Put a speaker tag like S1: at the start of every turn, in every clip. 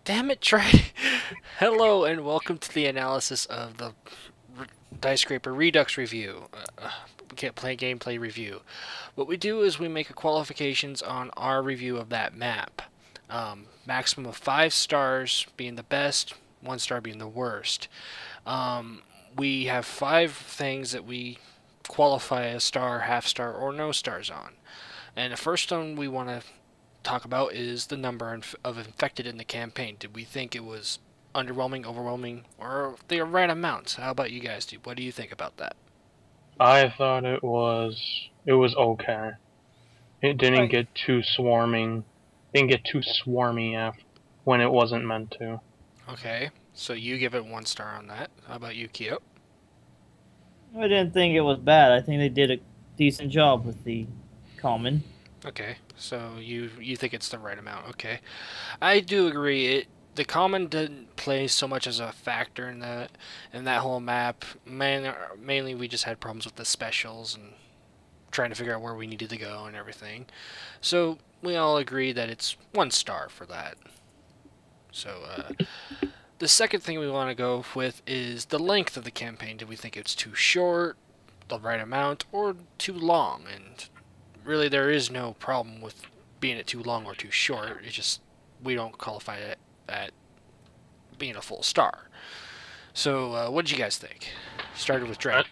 S1: Damn it, Trey! Hello and welcome to the analysis of the Diescraper Redux review. We can't play gameplay review. What we do is we make a qualifications on our review of that map. Maximum of 5 stars being the best, 1 star being the worst. We have 5 things that we qualify a star, half star, or no stars on. And the first one we want to talk about is the number of infected in the campaign. Did we think it was underwhelming, overwhelming, or the right amount? How about you guys? What do you think about that?
S2: I thought it was okay. It didn't
S1: Right.
S2: get too swarming. Didn't get too swarmy when it wasn't meant to.
S1: Okay, so you give it 1 star on that. How about you, Kyo?
S3: I didn't think it was bad. I think they did a decent job with the common.
S1: Okay, so you think it's the right amount. Okay, I do agree. The common didn't play so much as a factor in that whole map. Mainly we just had problems with the specials and trying to figure out where we needed to go and everything. So we all agree that it's 1 star for that. So the second thing we want to go with is the length of the campaign. Did we think it's too short, the right amount, or too long? And really, there is no problem with being it too long or too short. It's just we don't qualify it at being a full star. So what did you guys think? Started with Dread.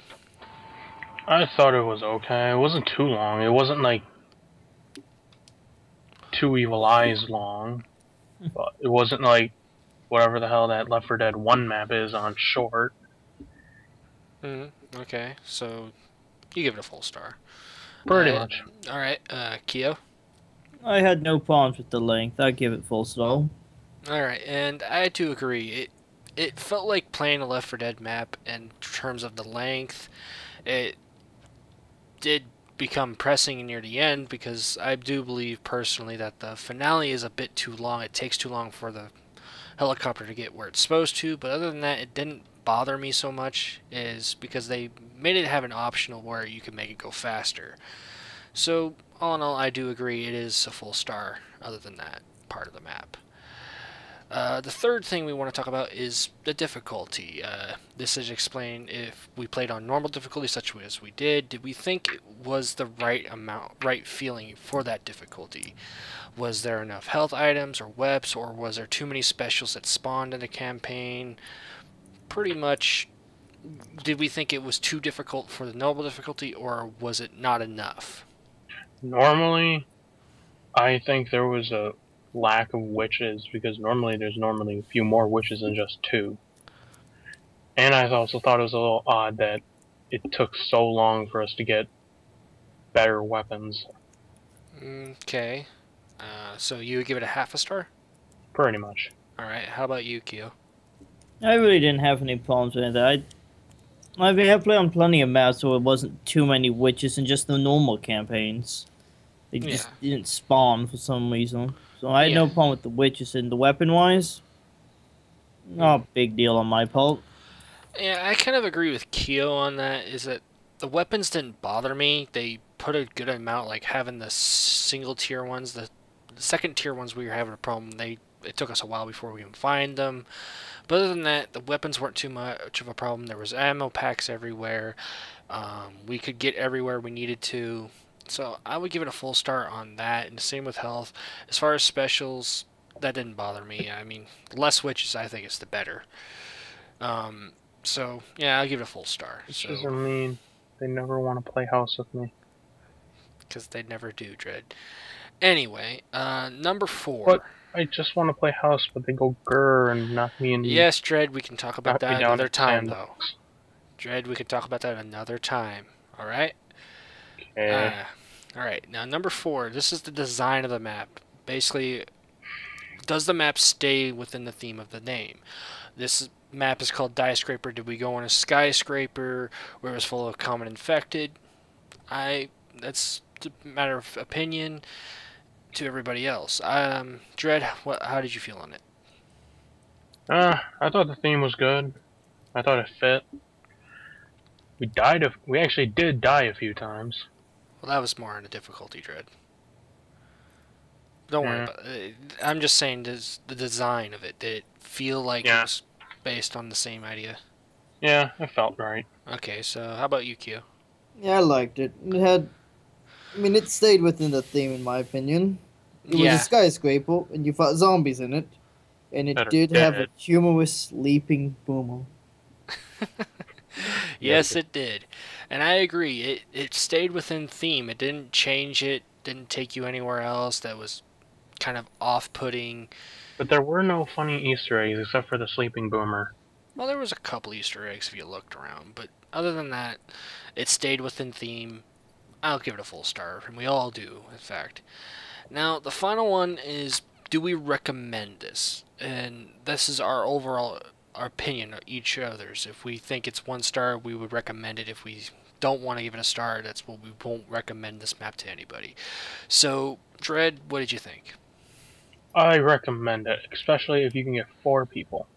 S2: I thought it was okay. It wasn't too long. It wasn't like Two Evil Eyes long, but it wasn't like whatever the hell that Left 4 Dead 1 map is on short.
S1: Okay, so you give it a full star.
S2: Pretty much.
S1: All right, Keo.
S3: I had no problems with the length. I'd give it full stall.
S1: All right, and I too agree. It felt like playing a Left 4 Dead map in terms of the length. It did become pressing near the end because I do believe personally that the finale is a bit too long. It takes too long for the helicopter to get where it's supposed to, but other than that, it didn't bother me so much is because they made it have an optional where you can make it go faster. So all in all, I do agree it is a full star other than that part of the map. The third thing we want to talk about is the difficulty. This is explained if we played on normal difficulty, such as we did we think it was the right amount, right feeling for that difficulty? Was there enough health items or webs, or was there too many specials that spawned in the campaign? Pretty much, did we think it was too difficult for the normal difficulty, or was it not enough?
S2: Normally, I think there was a lack of witches because there's normally a few more witches than just 2. And I also thought it was a little odd that it took so long for us to get better weapons.
S1: Okay. So you would give it a half a star?
S2: Pretty much.
S1: Alright, how about you, Kyo?
S3: I really didn't have any problems with it. I have played on plenty of maps, so it wasn't too many witches in just the normal campaigns. They
S1: Yeah.
S3: just didn't spawn for some reason. So I had
S1: Yeah.
S3: no problem with the witches. And the weapon-wise, not a big deal on my part.
S1: Yeah, I kind of agree with Kyo on that, is that the weapons didn't bother me. They put a good amount, like having the single tier ones, the second tier ones we were having a problem. It took us a while before we can find them. But other than that, the weapons weren't too much of a problem. There was ammo packs everywhere. We could get everywhere we needed to. So I would give it a full star on that, and the same with health. As far as specials, that didn't bother me. I mean, the less witches, I think, is the better. So yeah, I'll give it a full star.
S2: Which
S1: So
S2: doesn't mean they never want to play house with me.
S1: because they never do, Dread. Anyway, number
S2: But
S1: 4.
S2: I just want to play house, but they go grrr and
S1: Yes, Dread, we can talk about
S2: knock me
S1: that
S2: down
S1: another
S2: to
S1: time, though.
S2: sandbox.
S1: Dread, we can talk about that another time. All right.
S2: Okay.
S1: All right. Now, number 4. This is the design of the map. Basically, does the map stay within the theme of the name? This map is called Diescraper. Did we go on a skyscraper where it was full of common infected? That's a matter of opinion to everybody else. Dread, how did you feel on it?
S2: I thought the theme was good. I thought it fit. We actually did die a few times.
S1: Well, that was more on the difficulty, Dread. Don't worry
S2: Yeah.
S1: about it. I'm just saying the design of it. Did it feel like it
S2: Yeah.
S1: was based on the same idea?
S2: Yeah, it felt right.
S1: Okay, so how about you, Q?
S4: Yeah, I liked it. It had, I mean, it stayed within the theme, in my opinion. It was a
S1: Yeah.
S4: skyscraper, and you fought zombies in it, and it
S2: That are
S4: did have a
S2: dead.
S4: humorous leaping boomer.
S2: Yes.
S1: Yes, it did. And I agree. It stayed within theme. It didn't change it, didn't take you anywhere else that was kind of off-putting.
S2: But there were no funny Easter eggs except for the sleeping boomer.
S1: Well, there was a couple Easter eggs if you looked around, but other than that, it stayed within theme. I'll give it a full star, and we all do, in fact. Now, the final one is, do we recommend this? And this is our overall our opinion of each other's. If we think it's 1 star, we would recommend it. If we don't want to give it a star, that's what we won't recommend this map to anybody. So, Dread, what did you think?
S2: I recommend it, especially if you can get 4 people.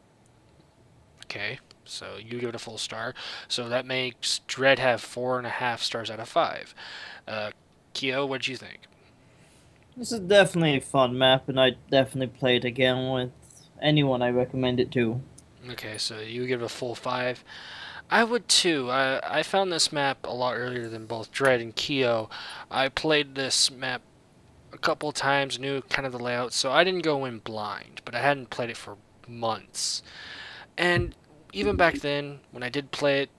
S1: Okay, so you give it a full star. So that makes Dread have 4.5 stars out of 5. Kyo, what did you think?
S3: This is definitely a fun map, and I definitely play it again with anyone I recommend it to.
S1: Okay, so you give it a full 5. I would too. I found this map a lot earlier than both Dread and Kyo. I played this map a couple times, knew kind of the layout, so I didn't go in blind, but I hadn't played it for months. And even back then, when I did play it,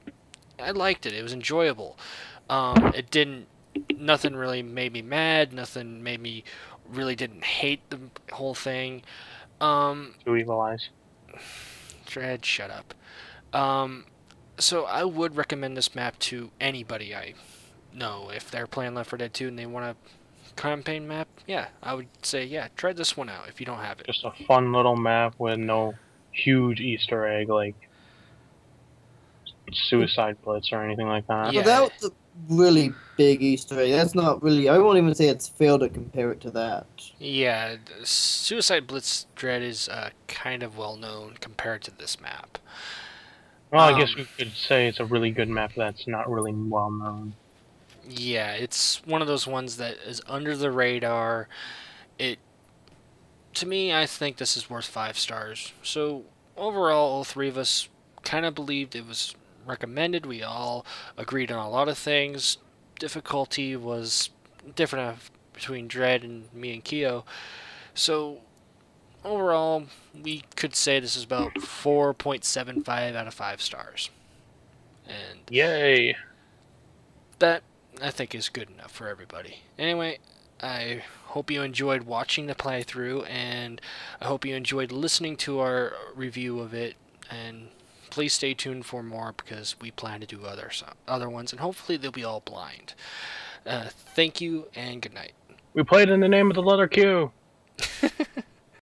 S1: I liked it. It was enjoyable. It didn't. Nothing really made me mad. Nothing made me really didn't hate the whole thing.
S2: 2 evil eyes.
S1: Dread, shut up. So I would recommend this map to anybody I know. If they're playing Left 4 Dead 2 and they want a campaign map, yeah, I would say, yeah, try this one out if you don't have it.
S2: Just a fun little map with no huge Easter egg like Suicide Blitz or anything like that.
S1: Yeah.
S4: But that was a really big Easter egg. That's not really. I won't even say it's fair to compare it to that.
S1: Yeah, Suicide Blitz Dread is kind of well known compared to this map.
S2: Well, I guess you could say it's a really good map that's not really well known.
S1: Yeah, it's one of those ones that is under the radar. To me, I think this is worth 5 stars. So overall, all 3 of us kind of believed it was recommended. We all agreed on a lot of things. Difficulty was different between Dread and me and Kyo. So overall, we could say this is about 4.75 out of 5 stars. And
S2: Yay!
S1: that, I think, is good enough for everybody. Anyway, I hope you enjoyed watching the playthrough, and I hope you enjoyed listening to our review of it, and please stay tuned for more, because we plan to do other ones, and hopefully they'll be all blind. Thank you, and good night.
S2: We played in the name of the letter Q!